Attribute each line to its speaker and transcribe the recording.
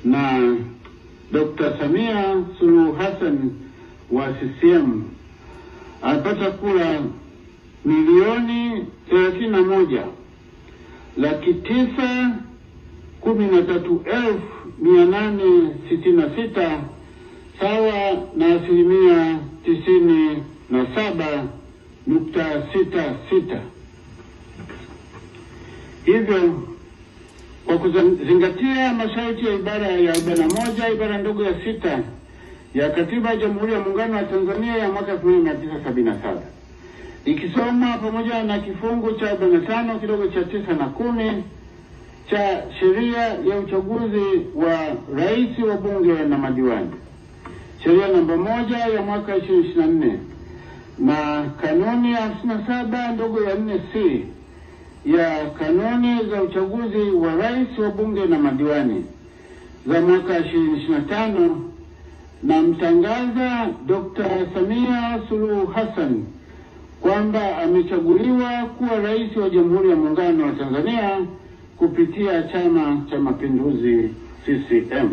Speaker 1: na Dr. Samia Suluhu Hassan wa CCM alipata kura 1,913,866 sawa na 97.66. Hivyo kwa kuzingatia masharti ya ibara ya 41 ibara ndogo ya 6 ya Katiba ya Jamhuri ya Muungano wa Tanzania ya mwaka 1977, ikisoma pamoja na kifungu cha 45 kidogo cha 9 na 10 cha sheria ya uchaguzi wa rais, wa bunge na madiwani, sheria namba 1 ya mwaka 2024 na kanuni ya 57 ndogo ya 4C ya kanuni za uchaguzi wa rais, wa bunge na madiwani za mwaka 2025, na mtangaza Dr. Samia Suluhu Hassan kwamba amechaguliwa kuwa rais wa Jamhuri ya Muungano wa Tanzania kupitia Chama cha Mapinduzi CCM.